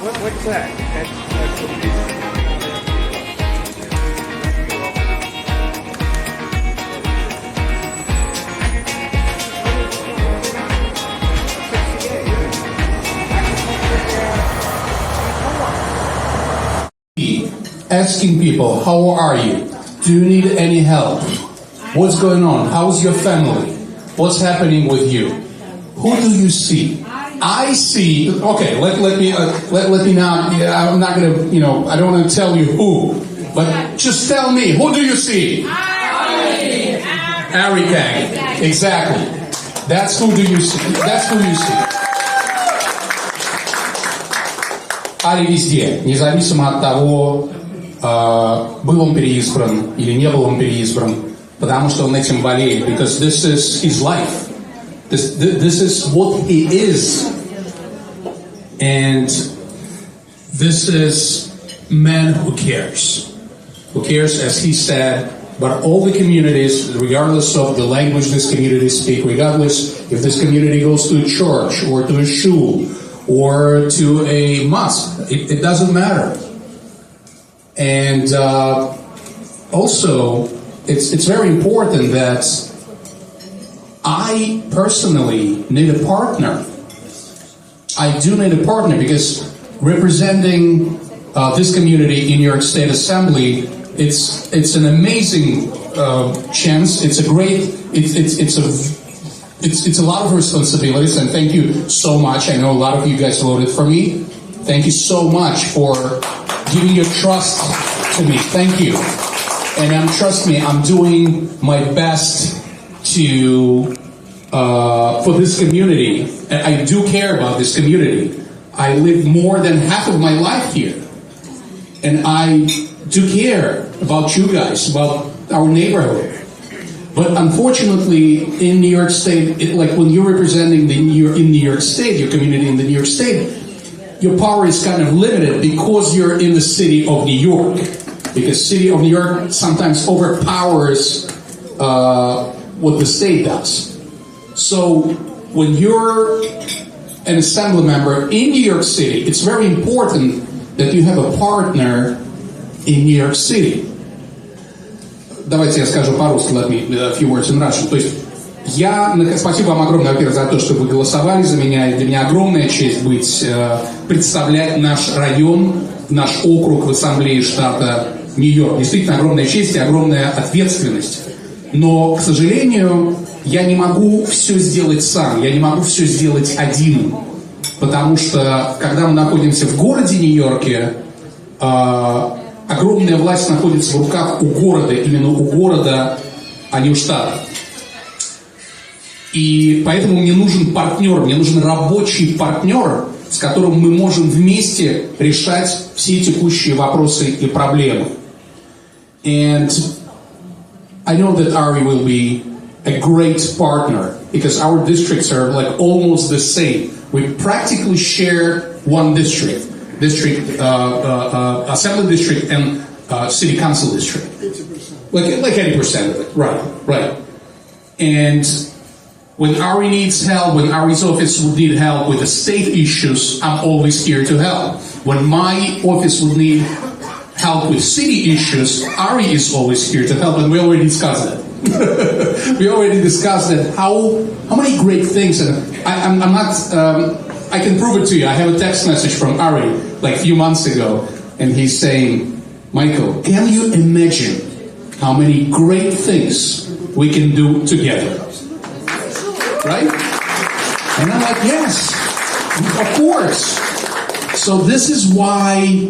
What's that? Asking people, how are you? Do you need any help? What's going on? How's your family? What's happening with you? Who do you see? I see. Okay, let me not. I'm not gonna. I don't want to tell you who, but just tell me. Who do you see? Ari Kagan. Exactly. That's who do you see. That's who you see. Ари везде, независимо от того, был он переизбран или не был он переизбран, потому что он этим болеет. Because this is his life. This is what he is. And this is man who cares. Who cares, as he said, but all the communities, regardless of the language this community speaks, regardless if this community goes to a church or to a shul or to a mosque, it doesn't matter. And also, it's very important that I personally need a partner. I do need a partner because representing this community in New York State Assembly, it's an amazing chance. It's a great. It's a lot of responsibilities, and thank you so much. I know a lot of you guys voted for me. Thank you so much for giving your trust to me. Thank you. And trust me, I'm doing my best to for this community. And I do care about this community. I live more than half of my life here. And I do care about you guys, about our neighborhood. But unfortunately, in New York State, like when you're representing in New York State, your community in the New York State, your power is kind of limited because you're in the city of New York. Because city of New York sometimes overpowers what the state does. So when you're an assembly member in New York City, it's very important that you have a partner in New York City. Давайте я скажу по-русски, let me a few words in Russian. То есть спасибо вам огромное, во-первых, за то, что вы голосовали за меня. И для меня огромная честь представлять наш район, наш округ в Ассамблее штата Нью-Йорк. Действительно огромная честь и огромная ответственность. Но, к сожалению, я не могу все сделать сам, я не могу все сделать один. Потому что, когда мы находимся в городе Нью-Йорке, огромная власть находится в руках у города, именно у города, а не у штата. И поэтому мне нужен партнер, мне нужен рабочий партнер, с которым мы можем вместе решать все текущие вопросы и проблемы. And I know that Ari will be a great partner because our districts are like almost the same. We practically share one district, assembly district and city council district. 80%. Like 80% of it, right. And when Ari needs help, when Ari's office would need help with the state issues, I'm always here to help. When my office would need help with city issues, Ari is always here to help, and we already discussed that. We already discussed that. How many great things, and I'm not. I can prove it to you. I have a text message from Ari like a few months ago, and he's saying, "Michael, can you imagine how many great things we can do together?" Right? And I'm like, yes, of course. So this is why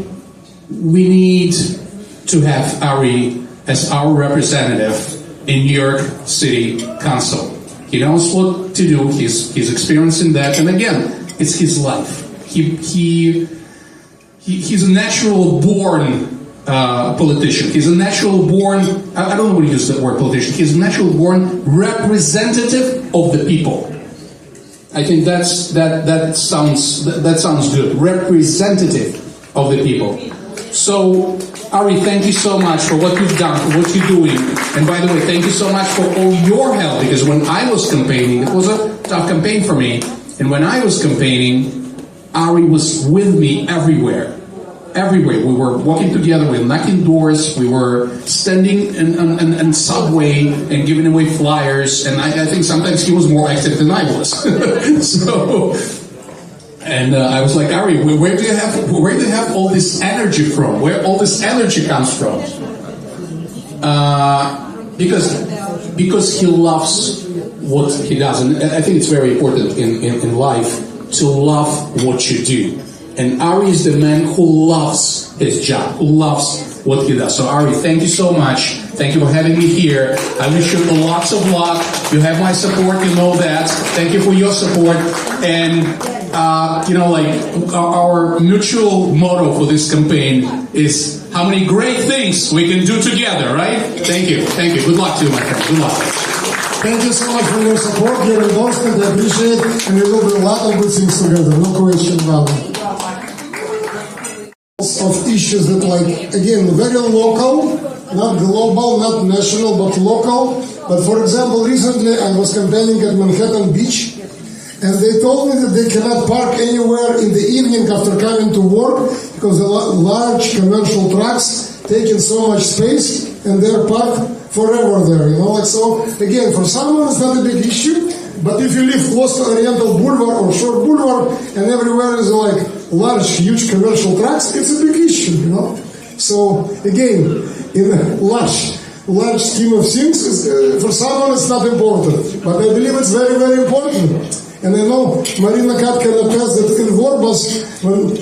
we need to have Ari as our representative in New York City Council. He knows what to do. He's experienced in that, and again, it's his life. He's a natural born politician. He's a natural born. I don't want to use that word politician. He's a natural born representative of the people. I think that sounds good. Representative of the people. So, Ari, thank you so much for what you've done, for what you're doing. And by the way, thank you so much for all your help, because when I was campaigning, it was a tough campaign for me. And when I was campaigning, Ari was with me everywhere. Everywhere. We were walking together, we were knocking doors, we were standing in subway and giving away flyers, and I think sometimes he was more active than I was. I was like, Ari, where do you have all this energy from? Where all this energy comes from? Because he loves what he does, and I think it's very important in life to love what you do. And Ari is the man who loves his job, who loves what he does. So Ari, thank you so much. Thank you for having me here. I wish you lots of luck. You have my support, you know that. Thank you for your support. And, our mutual motto for this campaign is how many great things we can do together, right? Thank you. Thank you. Good luck to you, my friend. Good luck. Thank you so much for your support, your endorsement. I appreciate it. And we will do a lot of good things together. No question about it. Of issues that, again, very local, not global, not national, but local. But for example, recently I was campaigning at Manhattan Beach, and they told me that they cannot park anywhere in the evening after coming to work because the large commercial trucks taking so much space, and they're parked forever there. So again, for someone it's not a big issue. But if you live close to Oriental Boulevard or Short Boulevard and everywhere is large, huge commercial trucks, it's a big issue, So again, in a large scheme of things, for someone it's not important. But I believe it's very, very important. And I know Marina Kat can attest that in Vorbas, when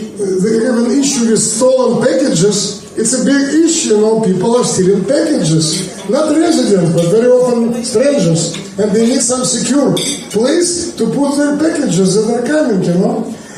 they have an issue with stolen packages, it's a big issue, people are stealing packages. Not residents, but very often strangers. And they need some secure place to put their packages that are coming,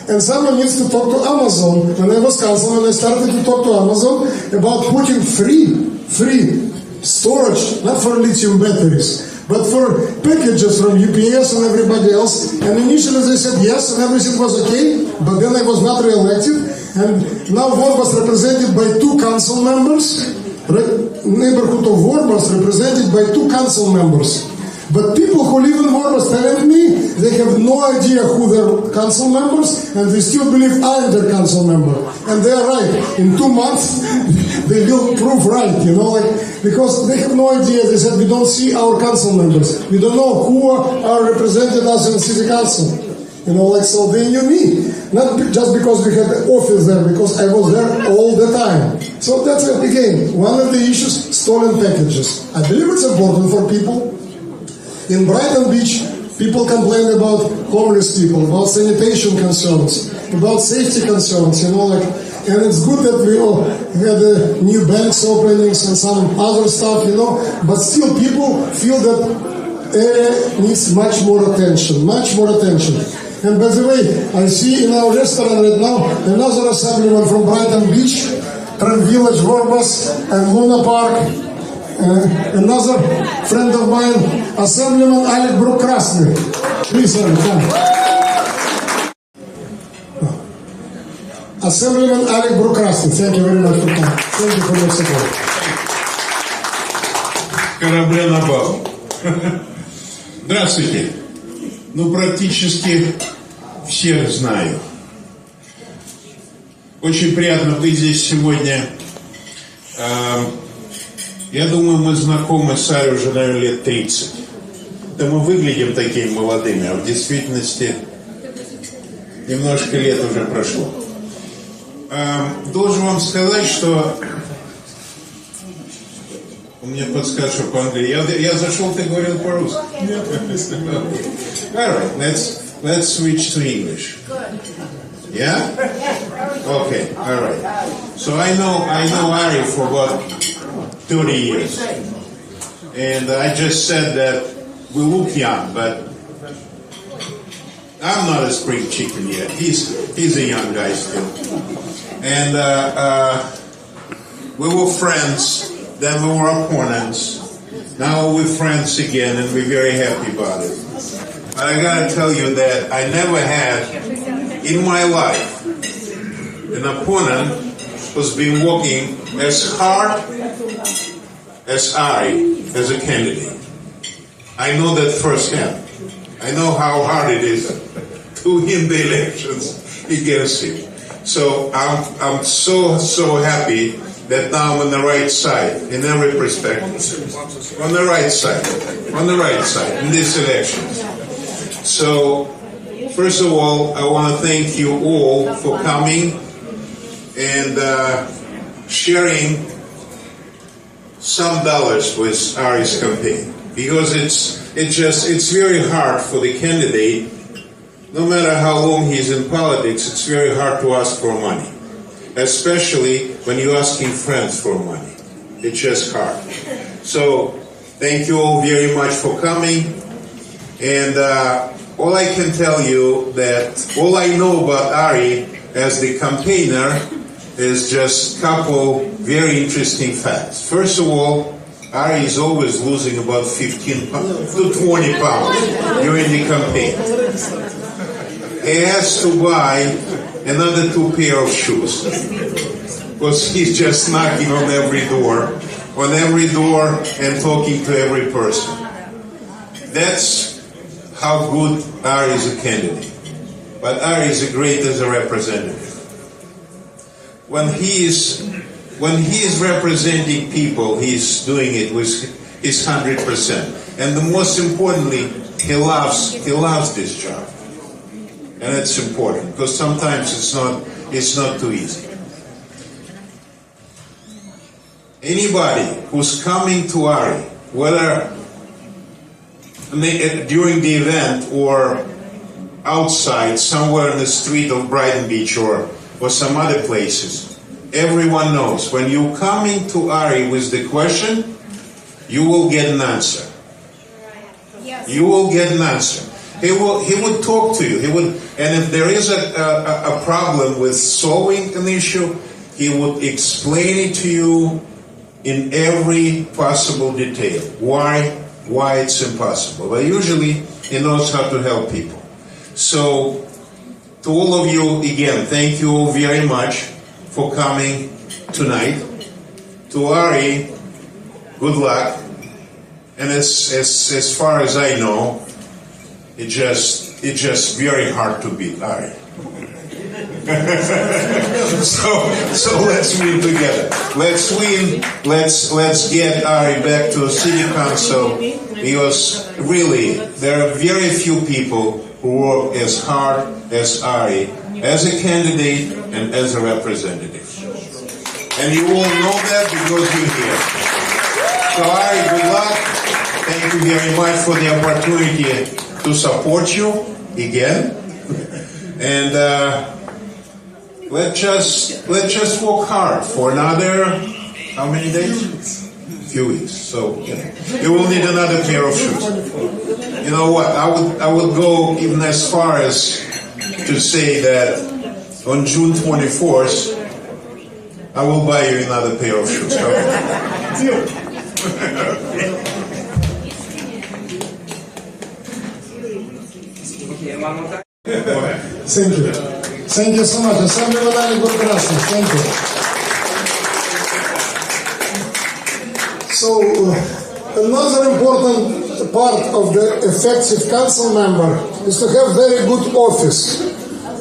And someone needs to talk to Amazon. When I was councilman, I started to talk to Amazon about putting free storage, not for lithium batteries, but for packages from UPS and everybody else. And initially they said yes, and everything was okay, but then I was not re-elected. And now Vorbas represented by 2 council members. Neighborhood of Vorbas represented by 2 council members. But people who live in Vorbas telling me they have no idea who their council members, and they still believe I'm their council member. And they are right. In 2 months, they will prove right, because they have no idea. They said, we don't see our council members. We don't know who are represented us in the city council. So they knew me. Not just because we had the office there, because I was there all the time. So that's, again, one of the issues, stolen packages. I believe it's important for people. In Brighton Beach, people complain about homeless people, about sanitation concerns, about safety concerns, and it's good that we all had new banks openings and some other stuff, but still people feel that area needs much more attention. And by the way, I see in our restaurant right now another assemblyman from Brighton Beach, from Village Vorbas and Luna Park. Another friend of mine, Assemblyman Alик Брук-Красный. Please, sir, come. Assemblyman Alик Брук-Красный. Thank you very much for coming. Thank you for your support. Корабля на бал. Здравствуйте. Практически всех знаю. Очень приятно быть здесь сегодня. Я думаю, мы знакомы с Ари уже, наверное, лет 30. Да мы выглядим такими молодыми, а в действительности немножко лет уже прошло. Должен вам сказать, что у меня подсказка по-английски. Я зашел, ты говорил по-русски. All right, let's switch to English. Yeah? Okay, all right. So I know Ari for about 30 years. And I just said that we look young, but I'm not a spring chicken yet. He's a young guy still. And we were friends, then we were opponents. Now we're friends again, and we're very happy about it. But I gotta tell you that I never had in my life an opponent who's been working as hard as Ari as a candidate. I know that firsthand. I know how hard it is to win the elections you get a seat. So I'm so happy that now I'm on the right side in every perspective. On the right side in this election. So first of all, I want to thank you all for coming and sharing some dollars with Ari's campaign, because it's very hard for the candidate. No matter how long he's in politics, it's very hard to ask for money, especially when you're asking friends for money. It's just hard. So thank you all very much for coming. And all I can tell you that all I know about Ari as the campaigner is just a couple very interesting facts. First of all, Ari is always losing about 15 to 20 pounds during the campaign. He has to buy another 2 pair of shoes because he's just knocking on every door and talking to every person. That's how good Ari is a candidate. But Ari is great as a representative. When he is representing people, he's doing it with his 100%. And the most importantly, he loves this job. And it's important because sometimes it's not too easy. Anybody who's coming to Ari, whether during the event or outside, somewhere in the street of Brighton Beach or some other places, everyone knows when you're coming to Ari with the question, you will get an answer. Yes. You will get an answer. He would talk to you. And if there is a problem with solving an issue, he would explain it to you in every possible detail. Why it's impossible. But usually he knows how to help people. So to all of you, again, thank you all very much for coming tonight. To Ari, good luck. And as far as I know, it's just very hard to beat Ari. so let's win together. Let's win. Let's get Ari back to city council, because really there are very few people who work as hard as Ari as a candidate and as a representative. And you all know that because you're here. So Ari, good luck. Thank you very much for the opportunity to support you again. And let's just work hard for another, how many days? Few weeks. So you will need another pair of shoes. You know what? I would go even as far as to say that on June 24th, I will buy you another pair of shoes. Thank you. Thank you so much. Assemblymember Алик Брук-Красный. Thank you. So, another important part of the effective council member is to have very good office.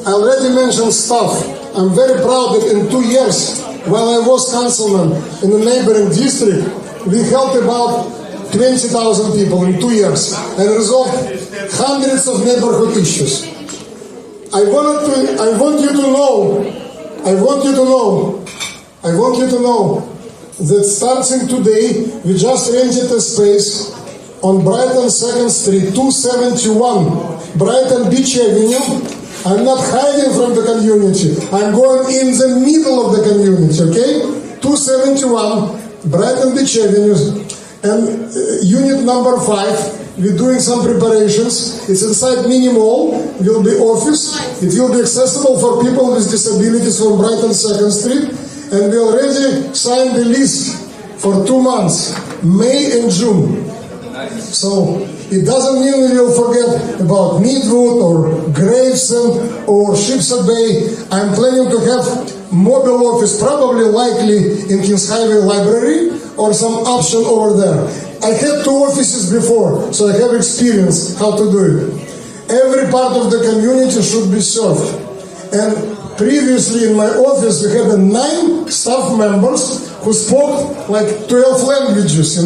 I already mentioned staff. I'm very proud that in 2 years, while I was councilman in the neighboring district, we helped about 20,000 people in 2 years and resolved hundreds of neighborhood issues. I want you to know that starting today, we just rented a space on Brighton 2nd Street, 271, Brighton Beach Avenue. I'm not hiding from the community. I'm going in the middle of the community, okay? 271, Brighton Beach Avenue, and unit number 5. We're doing some preparations. It's inside mini mall. It will be office. It will be accessible for people with disabilities from Brighton 2nd Street. And we already signed the list for 2 months, May and June. So it doesn't mean we will forget about Meadwood or Gravesend or Shipshead Bay. I'm planning to have mobile office, probably likely in Kings Highway Library or some option over there. I had 2 offices before, so I have experience how to do it. Every part of the community should be served. And previously in my office we had 9 staff members who spoke like 12 languages,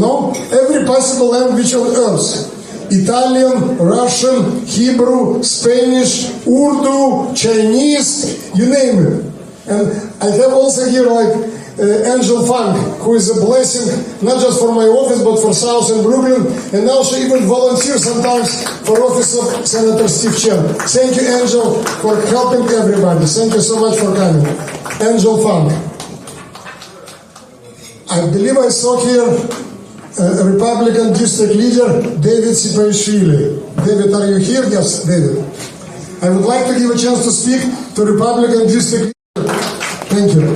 every possible language on earth. Italian, Russian, Hebrew, Spanish, Urdu, Chinese, you name it. And I have also here Angel Funk, who is a blessing not just for my office but for South and Brooklyn, and now she even volunteers sometimes for office of Senator Steve Chen. Thank you, Angel, for helping everybody. Thank you so much for coming. Angel Funk. I believe I saw here Republican district leader David Sipaishvili. David, are you here? Yes, David. I would like to give a chance to speak to Republican district leader. Thank you.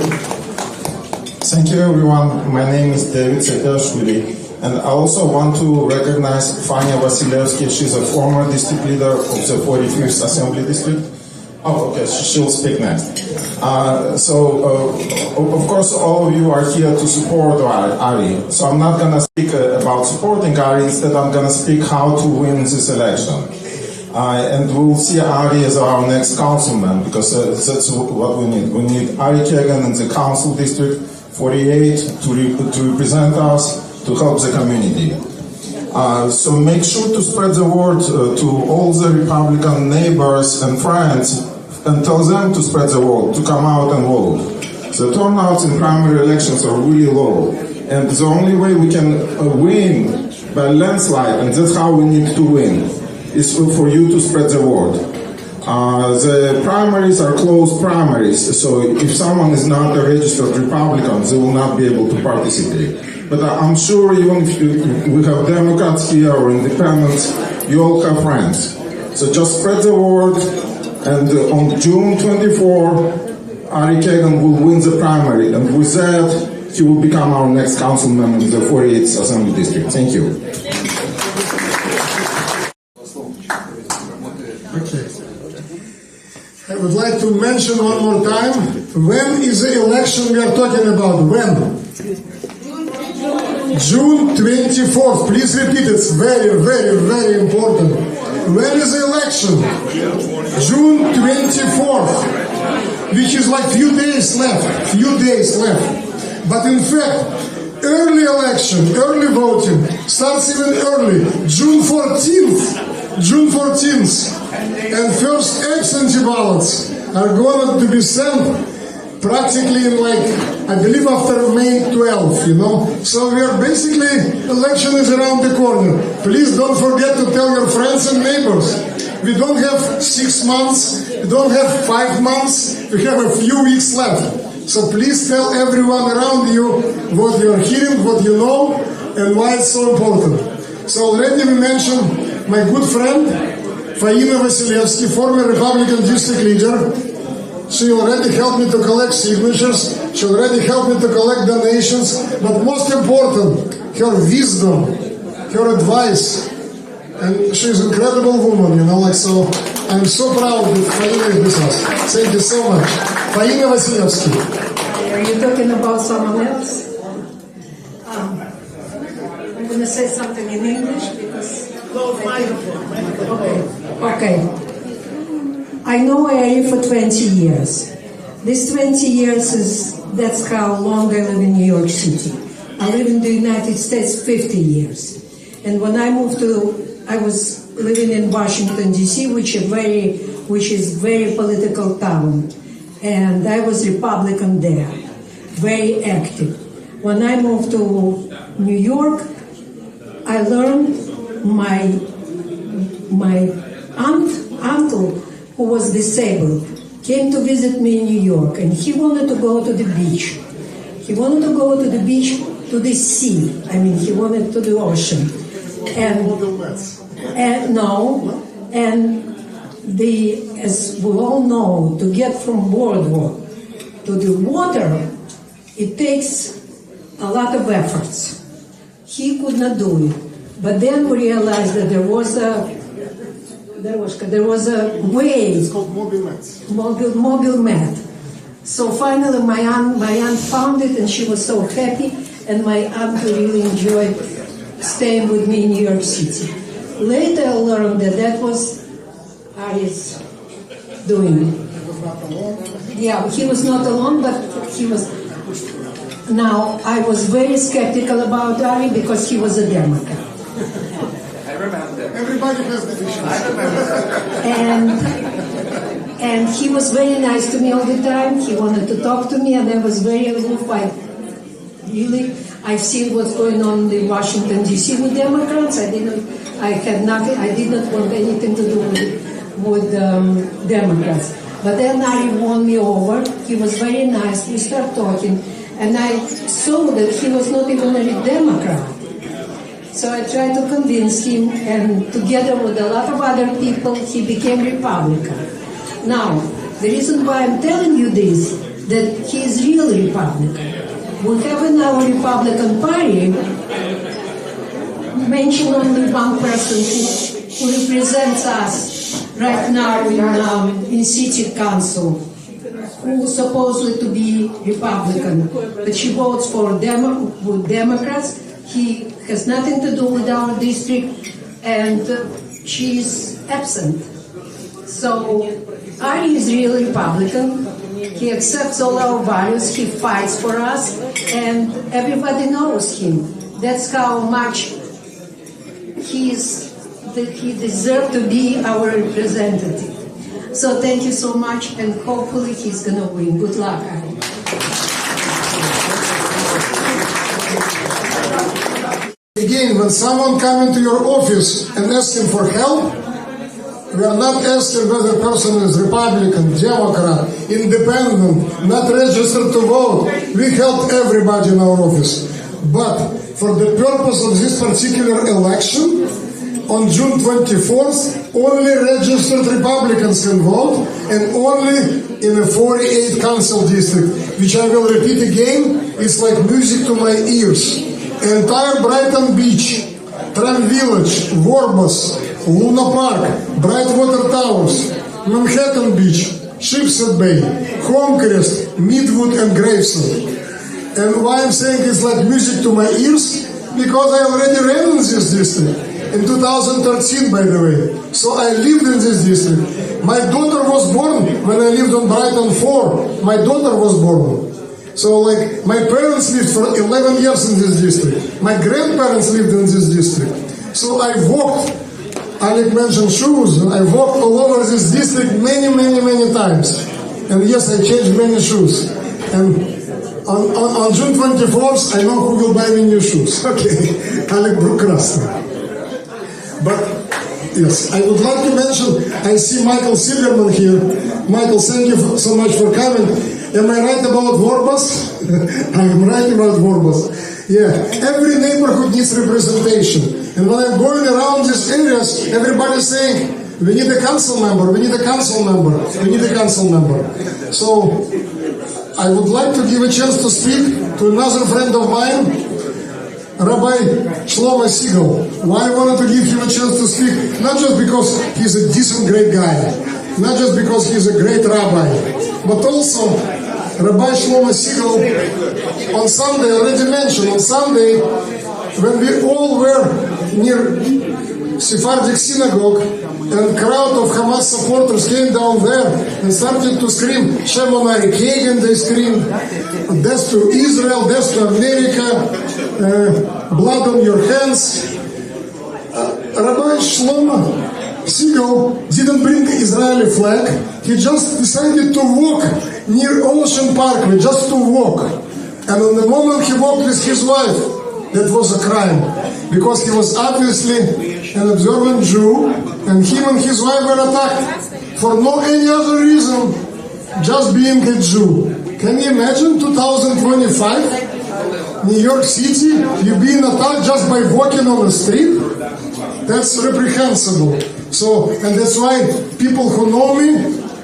Thank you, everyone. My name is David Sipaishvili, and I also want to recognize Fania Vasilevsky. She's a former district leader of the 45th Assembly District. Oh, okay, she'll speak next. Of course, all of you are here to support Ari. So I'm not going to speak about supporting Ari. Instead, I'm going to speak how to win this election. And we'll see Ari as our next councilman, because that's what we need. We need Ari Kagan in the council district 48 to represent us, to help the community. So make sure to spread the word to all the Republican neighbors and friends, and tell them to spread the word, to come out and vote. The turnouts in primary elections are really low, and the only way we can win by landslide, and that's how we need to win, is for you to spread the word. The primaries are closed primaries, so if someone is not a registered Republican, they will not be able to participate. But I'm sure even if we have Democrats here or independents, you all have friends. So just spread the word, and on June 24, Ari Kagan will win the primary, and with that, he will become our next council member in the 48th Assembly District. Thank you. Okay. I would like to mention one more time, when is the election we are talking about? When? June 24th. Please repeat, it's very, very, very important. When is the election? June 24th, which is like few days left. But in fact, early election, early voting starts even early, June 14th. And first absentee ballots are going to be sent practically in I believe after May 12th, So we are basically, election is around the corner. Please don't forget to tell your friends and neighbors. We don't have 6 months, we don't have 5 months, we have a few weeks left. So please tell everyone around you what you are hearing, what you know, and why it's so important. So already we mentioned my good friend, Faina Vasilevsky, former Republican district leader. She already helped me to collect signatures, she already helped me to collect donations, but most important, her wisdom, her advice, and she's an incredible woman, so I'm so proud that Faina is with us. Thank you so much. Faina Vasilevsky. Are you talking about someone else? I'm going to say something in English because... Okay. I know Ari for 20 years. This 20 years that's how long I live in New York City. I live in the United States 50 years. And when I moved I was living in Washington, D.C., which is very political town. And I was Republican there, very active. When I moved to New York, I learned my uncle, who was disabled, came to visit me in New York, and he wanted to go to the beach. He wanted to go to the beach, to the sea. He wanted to the ocean. As we all know, to get from boardwalk to the water, it takes a lot of efforts. He could not do it. But then we realized that there was a way. It's called mobile mat. Mobile mat. So finally my aunt found it, and she was so happy, and my aunt really enjoyed staying with me in New York City. Later I learned that was Ari's doing. Yeah, he was not alone, but he was. Now, I was very skeptical about Ari because he was a Democrat. Everybody has deficiencies. And he was very nice to me all the time. He wanted to talk to me, and I was very aloof. I've seen what's going on in Washington D.C. with Democrats. I did not want anything to do with Democrats. But then Ari won me over. He was very nice. We started talking, and I saw that he was not even a Democrat. So I tried to convince him, and together with a lot of other people, he became Republican. Now, the reason why I'm telling you this, that he is really Republican. We have in our Republican Party, mention only one person who represents us right now in City Council, who supposedly to be Republican, but she votes for Democrats. He has nothing to do with our district, and she is absent. So Ari is really Republican. He accepts all our values. He fights for us, and everybody knows him. That's how much he deserves to be our representative. So thank you so much, and hopefully he's going to win. Good luck, Ari. Again, when someone comes into your office and asking for help, we are not asking whether the person is Republican, Democrat, Independent, not registered to vote. We help everybody in our office. But for the purpose of this particular election, on June 24th, only registered Republicans can vote, and only in a 48 council district, which I will repeat again, it's like music to my ears. Entire Brighton Beach, Tram Village, Worbus, Luna Park, Brightwater Towers, Manhattan Beach, Shipshead Bay, Homecrest, Midwood and Gravesend. And why I'm saying it's like music to my ears? Because I already ran in this district. In 2013, by the way. So I lived in this district. My daughter was born when I lived on Brighton 4. My daughter was born. So like my parents lived for 11 years in this district. My grandparents lived in this district. So I walked, Alec mentioned shoes, and I walked all over this district many times. And yes, I changed many shoes. And on June 24th, I know who will buy me new shoes. Okay, Alик Брук-Красный. But yes, I would like to mention, I see Michael Silverman here. Michael, thank you so much for coming. Am I right about Worbus? I am right about Worbus. Yeah, every neighborhood needs representation. And when I'm going around these areas, everybody's saying, we need a council member, we need a council member, we need a council member. So, I would like to give a chance to speak to another friend of mine, Rabbi Shlomo Segal. Why I wanted to give him a chance to speak? Not just because he's a decent, great guy, not just because he's a great rabbi, but also Rabbi Shlomo Segal on Sunday, already mentioned, on Sunday, when we all were near Sephardic synagogue, and crowd of Hamas supporters came down there and started to scream, Shem on Ari Kagan, they screamed, death to Israel, death to America, blood on your hands. Rabbi Shlomo Segal didn't bring the Israeli flag, he just decided to walk near Ocean Parkway, just to walk. And on the moment he walked with his wife, that was a crime, because he was obviously an observant Jew, and him and his wife were attacked for no any other reason, just being a Jew. Can you imagine 2025, New York City, you being attacked just by walking on the street? That's reprehensible. So, and that's why people who know me,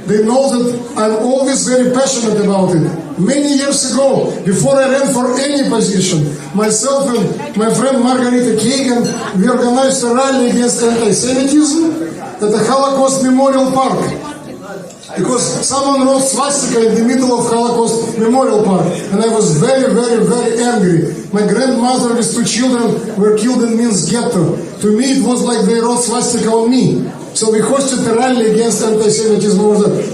they know that I'm always very passionate about it. Many years ago, before I ran for any position, myself and my friend Margarita Kagan, we organized a rally against anti-Semitism at the Holocaust Memorial Park. Because someone wrote swastika in the middle of Holocaust Memorial Park. And I was very angry. My grandmother with 2 children were killed in Minsk ghetto. To me, it was like they wrote swastika on me. So we hosted a rally against anti-Semitism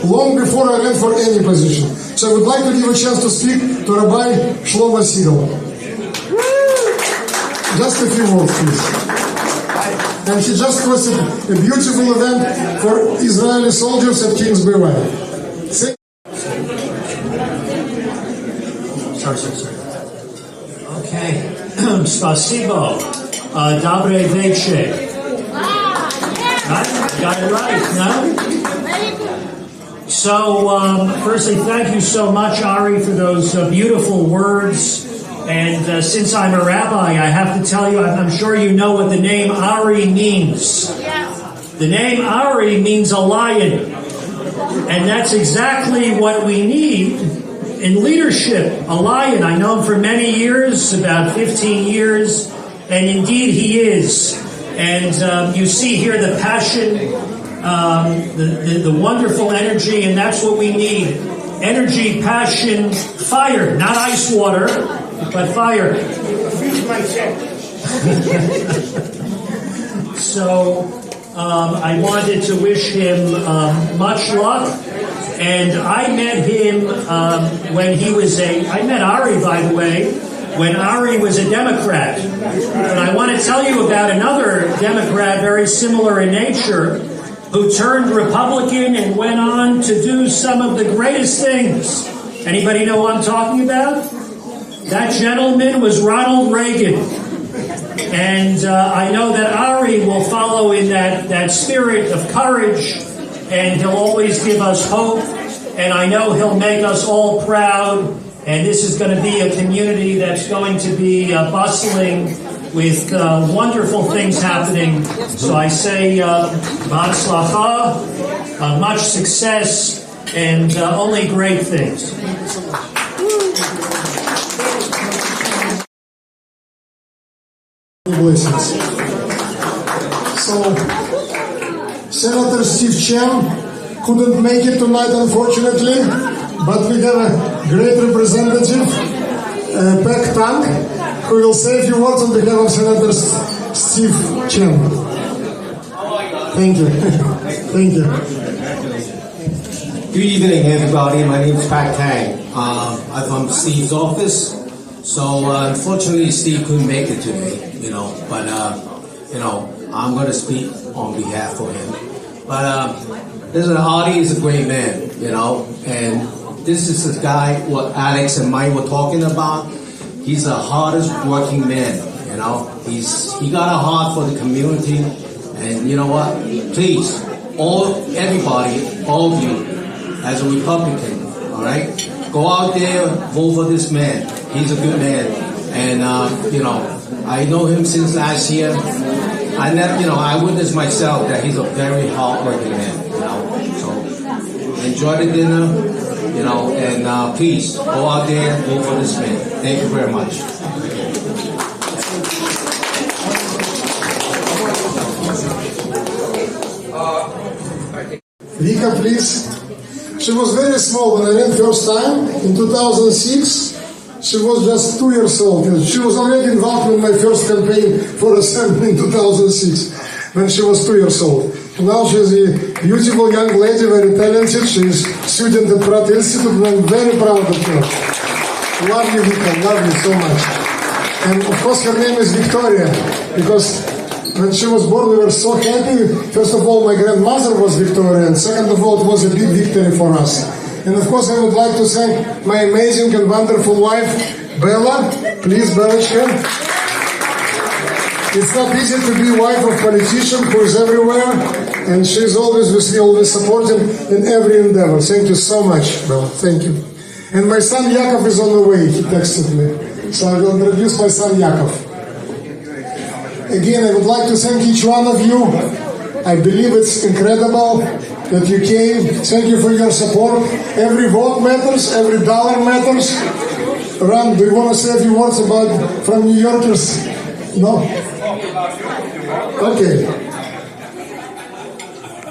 long before I ran for any position. So I would like to give a chance to speak to Rabbi Shlomo Segal. Just a few words, please. And he just hosted a beautiful event for Israeli soldiers at Kingsbury Valley. Sorry. Okay. Spasibo. Dobre večer. Got it right, no? So, firstly, thank you so much, Ari, for those beautiful words. And since I'm a rabbi, I have to tell you, I'm sure you know what the name Ari means. The name Ari means a lion. And that's exactly what we need in leadership, a lion. I know him for many years, about 15 years, and indeed he is. And you see here the passion, the wonderful energy, and that's what we need. Energy, passion, fire, not ice water, but fire. So I wanted to wish him much luck. And I met him when he was I met Ari, by the way, when Ari was a Democrat. And I want to tell you about another Democrat, very similar in nature, who turned Republican and went on to do some of the greatest things. Anybody know what I'm talking about? That gentleman was Ronald Reagan. And I know that Ari will follow in that spirit of courage, and he'll always give us hope. And I know he'll make us all proud. And this is going to be a community that's going to be bustling with wonderful things happening. So I say, B'Hatzlacha, much success, and only great things. Blessings. So, Senator Steve Chen couldn't make it tonight, unfortunately, but we have a great representative, Pek Tang, who will say a few words on behalf of Senator Steve Chen. Thank you. Thank you. Good evening, everybody. My name is Pat Tang. I'm from Steve's office. So unfortunately, Steve couldn't make it today, but I'm going to speak on behalf of him. But listen, Ari is a great man, and this is the guy what Alex and Mike were talking about. He's the hardest working man, he got a heart for the community, and you know what? Please, everybody, all of you, as a Republican, all right, go out there, vote for this man. He's a good man, and I know him since last year. I witnessed myself that he's a very hard-working man. So enjoy the dinner, and please go out there and vote for this man. Thank you very much. Vika, please. She was very small when I ran first time in 2006. She was just 2 years old. She was already involved in my first campaign for Assembly in 2006 when she was 2 years old. Now she's a beautiful young lady, very talented. She's a student at Pratt Institute, and I'm very proud of her. Love you, Vika, love you so much. And of course her name is Victoria, because when she was born we were so happy. First of all, my grandmother was Victoria, and second of all, it was a big victory for us. And of course, I would like to thank my amazing and wonderful wife, Bella. Please, Bellachka. It's not easy to be wife of a politician who is everywhere, and she's always with me, always supporting in every endeavor. Thank you so much, Bella. Thank you. And my son Yakov is on the way. He texted me. So I will introduce my son Yakov. Again, I would like to thank each one of you. I believe it's incredible that you came. Thank you for your support. Every vote matters, every dollar matters. Ran, do you want to say a few words from New Yorkers? No? Okay.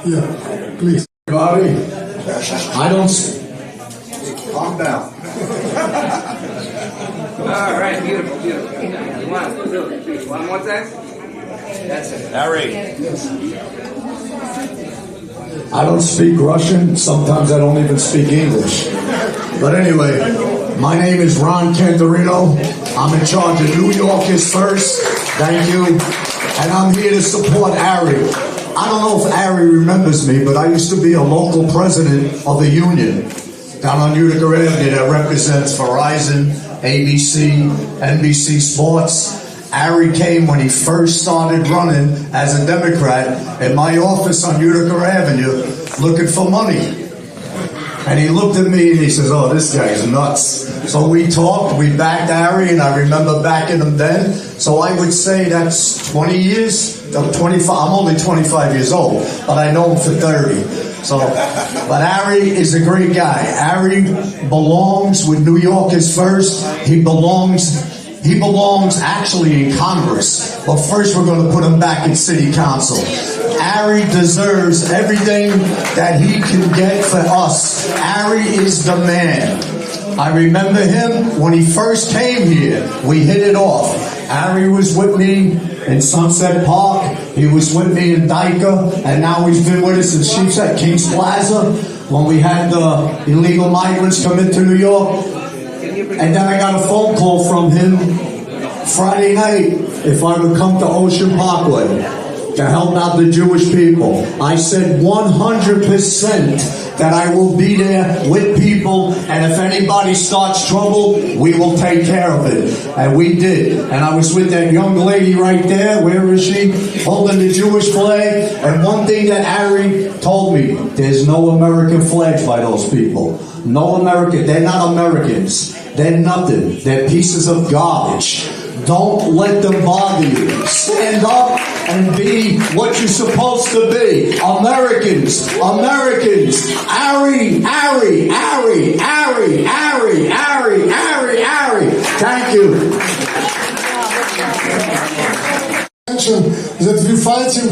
Yeah, please. Everybody, I don't. calm down. All right, beautiful. One more time. That's it. Ari. I don't speak Russian. Sometimes I don't even speak English. But anyway, my name is Ron Cantorino. I'm in charge of New York is First. Thank you. And I'm here to support Ari. I don't know if Ari remembers me, but I used to be a local president of a union down on Utica Avenue that represents Verizon, ABC, NBC Sports. Ari came when he first started running as a Democrat in my office on Utica Avenue looking for money. And he looked at me and he says, oh, this guy's nuts. So we talked, we backed Ari, and I remember backing him then. So I would say that's 20 years, 25, I'm only 25 years old, but I know him for 30. So, but Ari is a great guy. Ari belongs with New York is First. He belongs actually in Congress. But first we're going to put him back in City Council. Ari deserves everything that he can get for us. Ari is the man. I remember him when he first came here. We hit it off. Ari was with me in Sunset Park. He was with me in Dyker. And now he's been with us in Sheepshead, Kings Plaza, when we had the illegal migrants come into New York. And then I got a phone call from him Friday night if I would come to Ocean Parkway to help out the Jewish people. I said 100% that I will be there with people, and if anybody starts trouble, we will take care of it. And we did. And I was with that young lady right there, where is she? Holding the Jewish flag. And one thing that Ari told me, there's no American flags by those people. No American, they're not Americans. They're nothing. They're pieces of garbage. Don't let them bother you. Stand up and be what you're supposed to be. Americans, Americans. Ari, Ari, Ari, Ari, Ari, Ari, Ari, Ari. Thank you. That we're fighting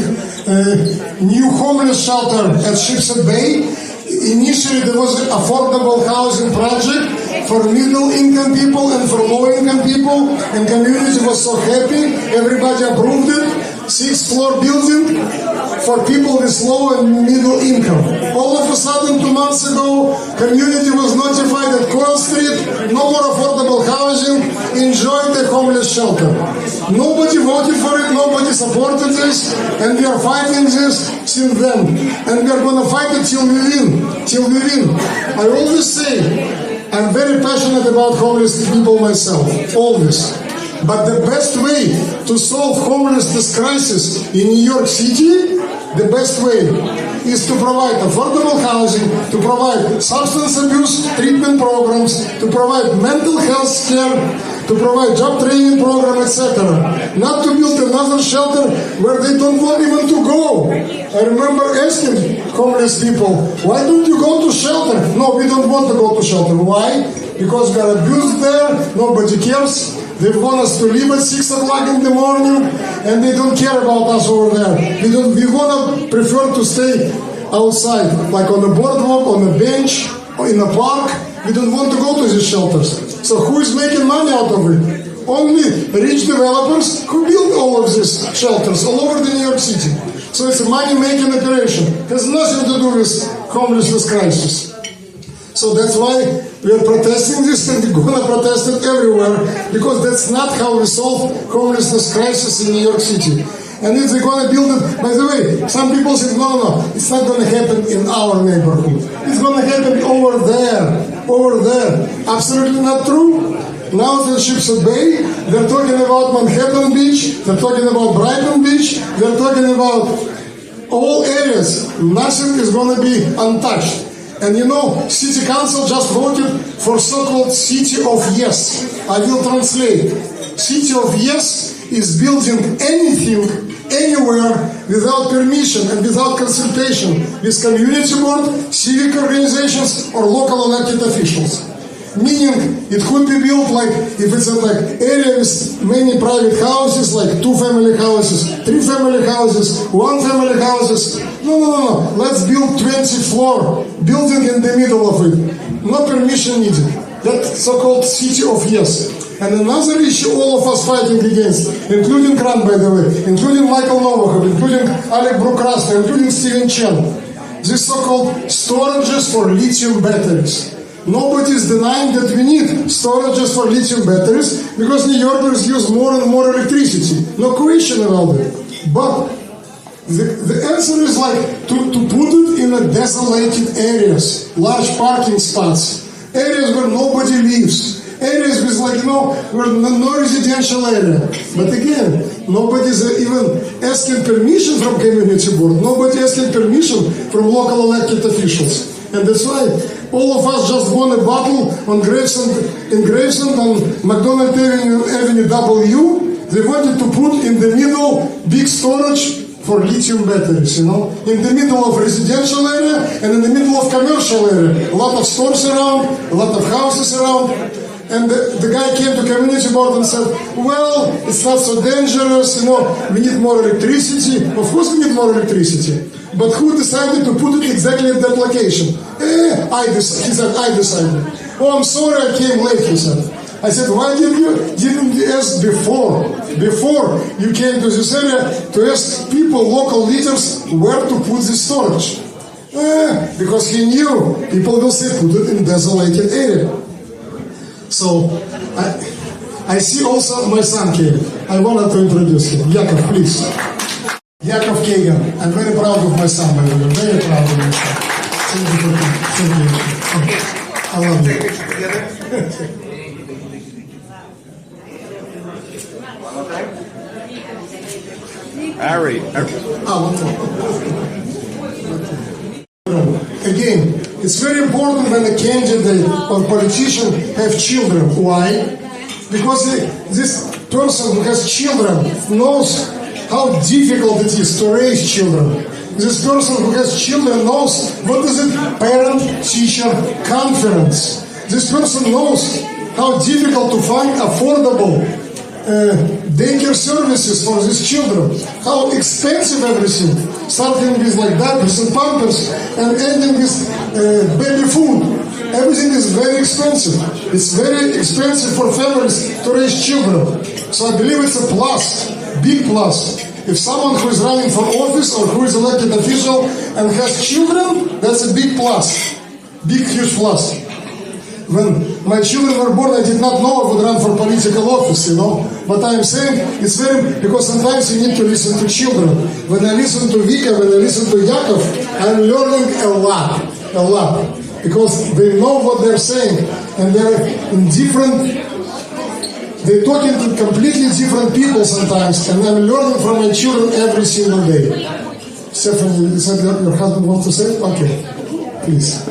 a new homeless shelter at Shipset Bay. Initially, there was an affordable housing project for middle-income people and for low-income people, and community was so happy. Everybody approved it. 6-floor building for people with low and middle income. All of a sudden, 2 months ago, community was notified at Coyle Street, no more affordable housing, enjoy the homeless shelter. Nobody voted for it, nobody supported this, and we are fighting this since then. And we are going to fight it till we win. Till we win. I always say, I'm very passionate about homeless people myself, always. But the best way to solve homelessness crisis in New York City, the best way is to provide affordable housing, to provide substance abuse treatment programs, to provide mental health care, to provide job training program, etc. Not to build another shelter where they don't want even to go. I remember asking homeless people, why don't you go to shelter? No, we don't want to go to shelter. Why? Because we are abused there, nobody cares. They want us to leave at 6 o'clock in the morning, and they don't care about us over there. We want to prefer to stay outside, like on a boardwalk, on a bench, or in a park. We don't want to go to these shelters. So who is making money out of it? Only rich developers who build all of these shelters all over the New York City. So it's a money-making operation. It has nothing to do with homelessness crisis. So that's why we are protesting this, and we're going to protest it everywhere, because that's not how we solve homelessness crisis in New York City. And if they're going to build it, by the way, some people say, no, it's not going to happen in our neighborhood. It's going to happen over there. Absolutely not true. Now the Shipset Bay, they're talking about Manhattan Beach, they're talking about Brighton Beach, they're talking about all areas. Nothing is going to be untouched. And you know, City Council just voted for so-called City of Yes. I will translate. City of Yes is building anything, anywhere, without permission and without consultation with community board, civic organizations, or local elected officials. Meaning, it could be built like, if it's in like area with many private houses, like 2 family houses, 3 family houses, 1 family houses. No. Let's build 20-floor building in the middle of it. No permission needed. That so-called City of Yes. And another issue all of us fighting against, including Kran, by the way, including Michael Novahov, including Alик Bruk-Красный, including Steven Chen. these so-called storages for lithium batteries. Nobody is denying that we need storages for lithium batteries because New Yorkers use more and more electricity. No question about it. But the answer is like to put it in a desolated areas, large parking spots, areas where nobody lives, areas with where no residential area. But again, nobody's even asking permission from community board. Nobody asking permission from local elected officials. And that's why all of us just won a battle on Gravesend on McDonald Avenue W. They wanted to put in the middle big storage for lithium batteries, in the middle of residential area and in the middle of commercial area. A lot of stores around, a lot of houses around. And the guy came to community board and said, well, it's not so dangerous, we need more electricity. Of course we need more electricity. But who decided to put it exactly at that location? He said, I decided. Oh, I'm sorry, I came late, he said. I said, why didn't you ask before you came to this area to ask people, local leaders, where to put the storage? Because he knew people will say, put it in desolated area. So, I see also my son came. I wanted to introduce him. Yakov, please. Yakov Kagan. I'm very proud of my son, by the way. Very proud of my son. Thank you for Thank you. I love you. Ari. Again, it's very important when a candidate or politician have children. Why? Because this person who has children knows how difficult it is to raise children. This person who has children knows what is it parent-teacher conference. This person knows how difficult to find affordable daycare services for these children, how expensive everything, starting with diapers and pampers and ending with baby food. Everything is very expensive. It's very expensive for families to raise children. So I believe it's a plus, big plus. If someone who is running for office or who is elected official and has children, that's a big plus, big huge plus. When my children were born, I did not know I would run for political office, But I am saying it's very, because sometimes you need to listen to children. When I listen to Vika, when I listen to Yakov, I'm learning a lot. Because they know what they're saying. And they're in they're talking to completely different people sometimes. And I'm learning from my children every single day. Stephanie, is that your husband wants to say? Okay, please.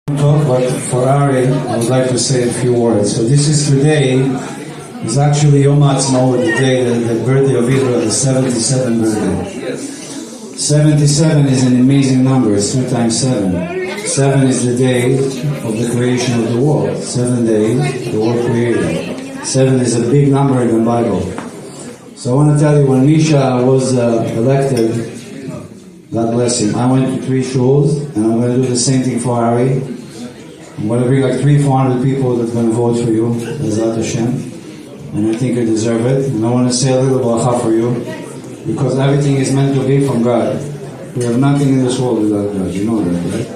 But for Ari, I would like to say a few words. So this is today, is actually Yom Ha'atzmaut, the day, the birthday of Israel, the 77th birthday. 77 is an amazing number, it's 2 times 7. 7 is the day of the creation of the world. 7 days, the world created. 7 is a big number in the Bible. So I want to tell you, when Misha was elected, God bless him, I went to 3 shuls, and I'm going to do the same thing for Ari. I'm going to bring 300-400 people that are going to vote for you, Bezrat Hashem, and I think you deserve it. And I want to say a little bracha for you, because everything is meant to be from God. We have nothing in this world without God, you know that, right?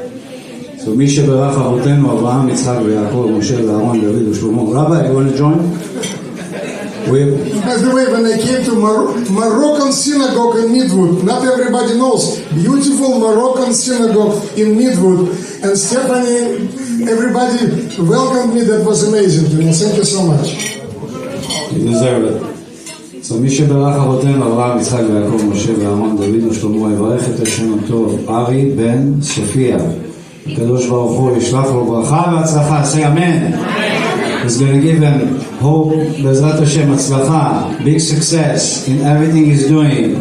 So Misha Berach Avotenu, Abraham, Yitzchak, Yaakov, Moshe, Aaron, David, Shlomo. Rabbi, you want to join? By the way, when I came to Moroccan synagogue in Midwood, not everybody knows, beautiful Moroccan synagogue in Midwood, and Stephanie, everybody welcomed me, that was amazing. Thank you so much. You deserve it. So Misha Berach Avotenu, Abraham, Yitzchak, Yaakov, Moshe, Aaron, David, Shlomo, יברך את השם הטוב, ארי בן סופיה. הקדוש ברוך הוא ישלח לו ברכה והצלחה. Say amen. He's going to give him hope, Bezrat Hashem, Atzlacha, big success in everything he's doing,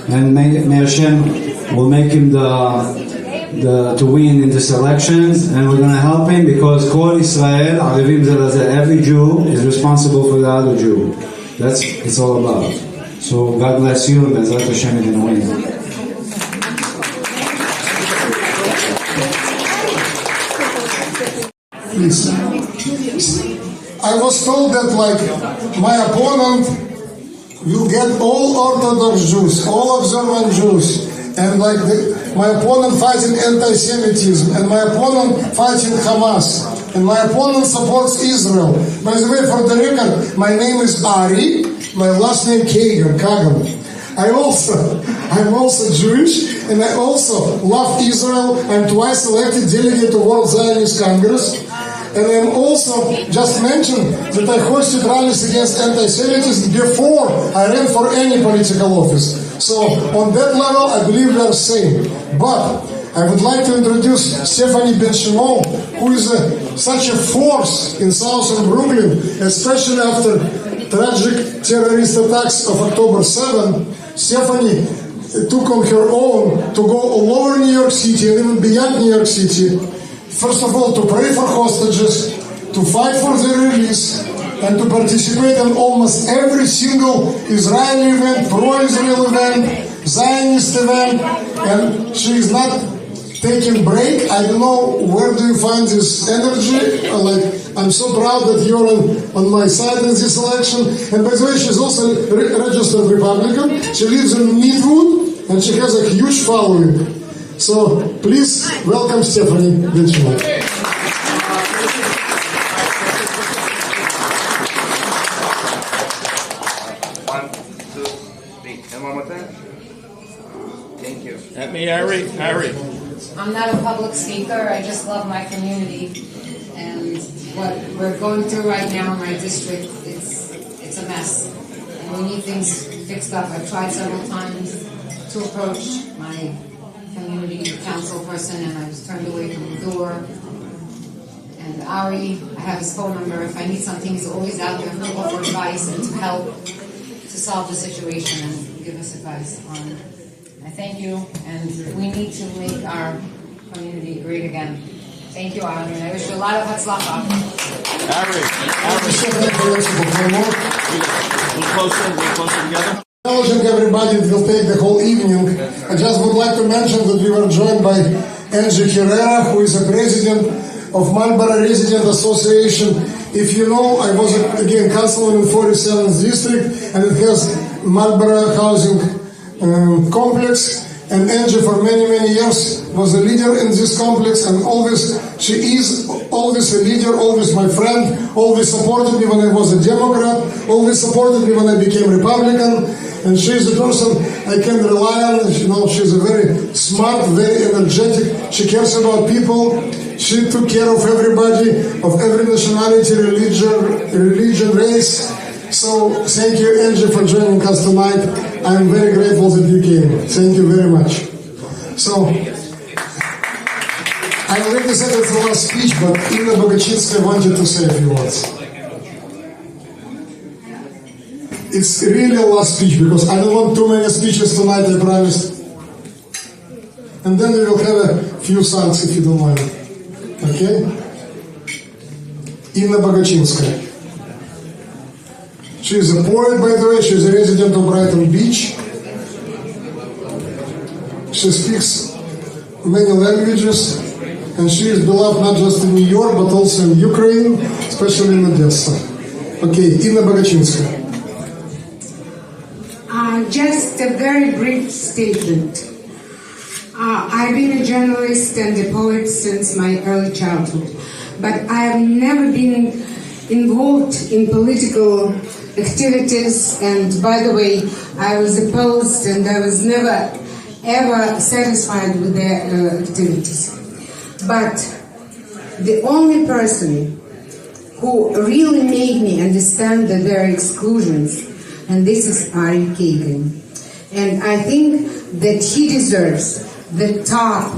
and may Hashem will make him to win in this elections, and we're going to help him because Kol Israel, every Jew is responsible for the other Jew. That's what it's all about. So God bless you, and Bezrat Hashem is going to win. Please. I was told that my opponent will get all Orthodox Jews, all observant Jews, and my opponent fighting anti-Semitism, and my opponent fighting Hamas, and my opponent supports Israel. By the way, for the record, my name is Ari, my last name Kagan. I'm also Jewish, and I also love Israel. I'm twice elected delegate to World Zionist Congress. And I'm also just mentioned that I hosted rallies against anti-Semitism before I ran for any political office. So on that level, I believe we are same. But I would like to introduce Stephanie Ben-Shimon, who is such a force in southern Brooklyn, especially after tragic terrorist attacks of October 7. Stephanie took on her own to go all over New York City and even beyond New York City. First of all, to pray for hostages, to fight for their release, and to participate in almost every single Israeli event, pro-Israel event, Zionist event, and she is not taking break. I don't know where do you find this energy. I'm so proud that you're on my side in this election. And by the way, she's also a registered Republican. She lives in Midwood, and she has a huge following. So please welcome Stephanie Ben-Shimon. Thank you. Let me, Ari. I'm not a public speaker. I just love my community, and what we're going through right now in my district, it's a mess, and we need things fixed up. I've tried several times to approach my community council person, and I was turned away from the door. And Ari, I have his phone number. If I need something, he's always out there to offer advice and to help to solve the situation and give us advice. I thank you, and we need to make our community great again. Thank you, Ari, and I wish you a lot of hatzlacha. Ari. We'll close it together. Acknowledging everybody, it will take the whole evening. I just would like to mention that we were joined by Angie Herrera, who is the president of Marlborough Resident Association. If you know, I was again councilman in 47th district, and it has Marlborough housing complex. And Angie, for many years, was a leader in this complex, and she is always a leader, always my friend, always supported me when I was a Democrat, always supported me when I became Republican, and she is a person I can rely on. You know, she's a very smart, very energetic, she cares about people, she took care of everybody, of every nationality, religion, race. So thank you, Angie, for joining us tonight. I'm very grateful that you came. Thank you very much. So, I already said it's the last speech, but Inna Bogachinskaya wanted to say a few words. It's really a last speech, because I don't want too many speeches tonight, I promised. And then we will have a few songs, if you don't mind. Okay? Inna Bogachinskaya. She is a poet, by the way. She is a resident of Brighton Beach. She speaks many languages, and she is beloved not just in New York, but also in Ukraine, especially in Odessa. Okay, Inna Bogachinskaya. Just a very brief statement. I've been a journalist and a poet since my early childhood, but I have never been involved in political activities, and by the way, I was opposed and I was never ever satisfied with their activities. But the only person who really made me understand that there are exclusions, and this is Ari Kagan. And I think that he deserves the top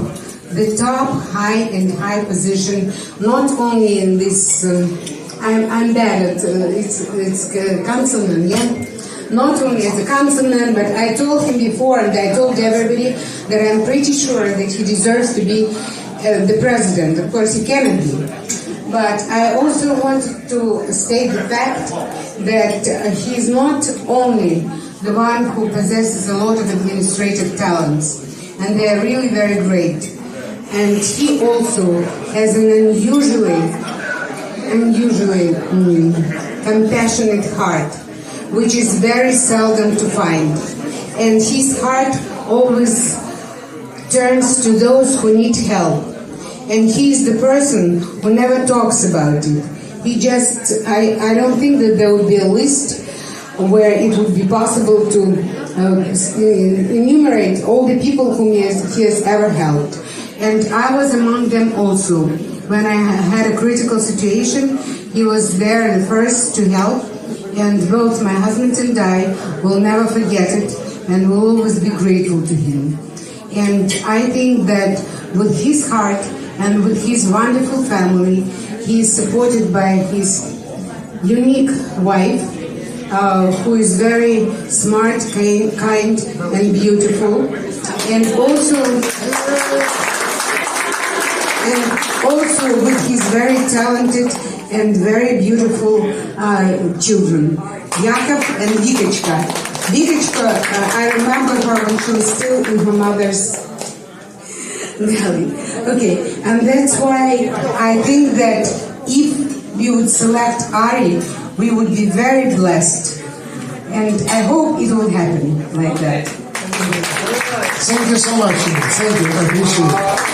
high position, not only in this I'm bad at it's councilman, yeah? Not only as a councilman, but I told him before, and I told everybody, that I'm pretty sure that he deserves to be the president. Of course, he cannot be. But I also wanted to state the fact that he's not only the one who possesses a lot of administrative talents, and they're really very great. And he also has an unusually compassionate heart, which is very seldom to find. And his heart always turns to those who need help. And he's the person who never talks about it. He just, I don't think that there would be a list where it would be possible to enumerate all the people whom he has ever helped. And I was among them also. When I had a critical situation, he was there the first to help, and both my husband and I will never forget it and will always be grateful to him. And I think that with his heart and with his wonderful family, he is supported by his unique wife, who is very smart, kind, and beautiful, and also with his very talented and very beautiful children, Yakov and Vikachka. Vikachka, I remember her when she was still in her mother's belly. Okay, and that's why I think that if we would select Ari, we would be very blessed. And I hope it will happen like that. Thank you so much. Thank you. I appreciate it.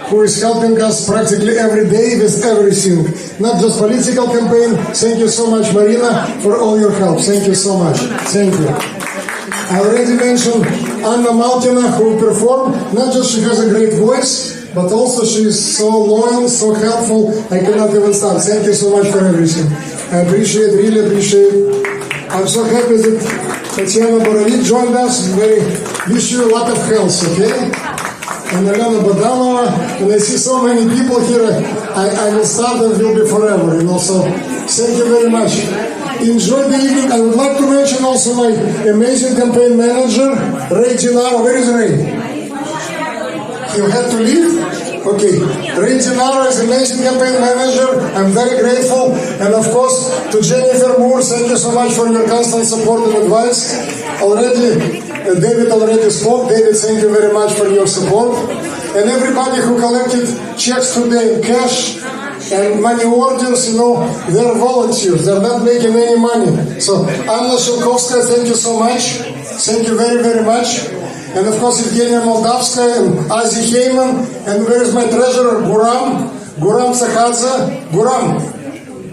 Who is helping us practically every day with everything. Not just political campaign. Thank you so much, Marina, for all your help. Thank you so much. Thank you. I already mentioned Anna Maltina, who performed. Not just she has a great voice, but also she is so loyal, so helpful. I cannot even stop. Thank you so much for everything. I appreciate, really appreciate. I'm so happy that Tatiana Borovit joined us. Wish you a lot of health, okay? And Elena Badalova, and I see so many people here, I will start and will be forever, So thank you very much. Enjoy the evening. I would like to mention also my amazing campaign manager, Ray Dinaro. Where is Ray? You had to leave? Okay. Ray Dinaro is amazing campaign manager. I'm very grateful. And of course, to Jennifer Moore, thank you so much for your constant support and advice. David already spoke. David, thank you very much for your support. And everybody who collected checks today in cash and money orders, they're volunteers. They're not making any money. So, Anna Shilkovskaya, thank you so much. Thank you very, very much. And of course, Evgenia Moldavskaya and Azi Heyman. And where is my treasurer, Guram Sakhadze? Guram.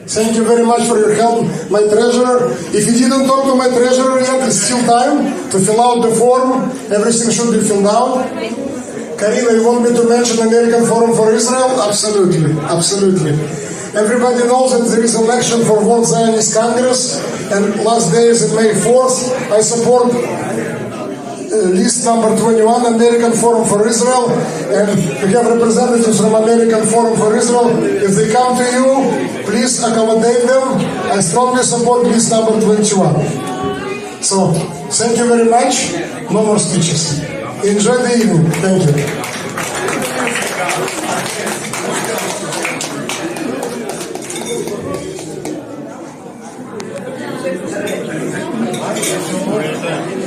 Thank you very much for your help, my treasurer. If you didn't talk to my treasurer yet, it's still time to fill out the form. Everything should be filled out. Karina, you want me to mention American Forum for Israel? Absolutely, absolutely. Everybody knows that there is election for World Zionist Congress, and last day is May 4th. I support list number 21, American Forum for Israel, and we have representatives from American Forum for Israel. If they come to you, please accommodate them. I strongly support list number 21. So, thank you very much. No more speeches. Enjoy the evening. Thank you.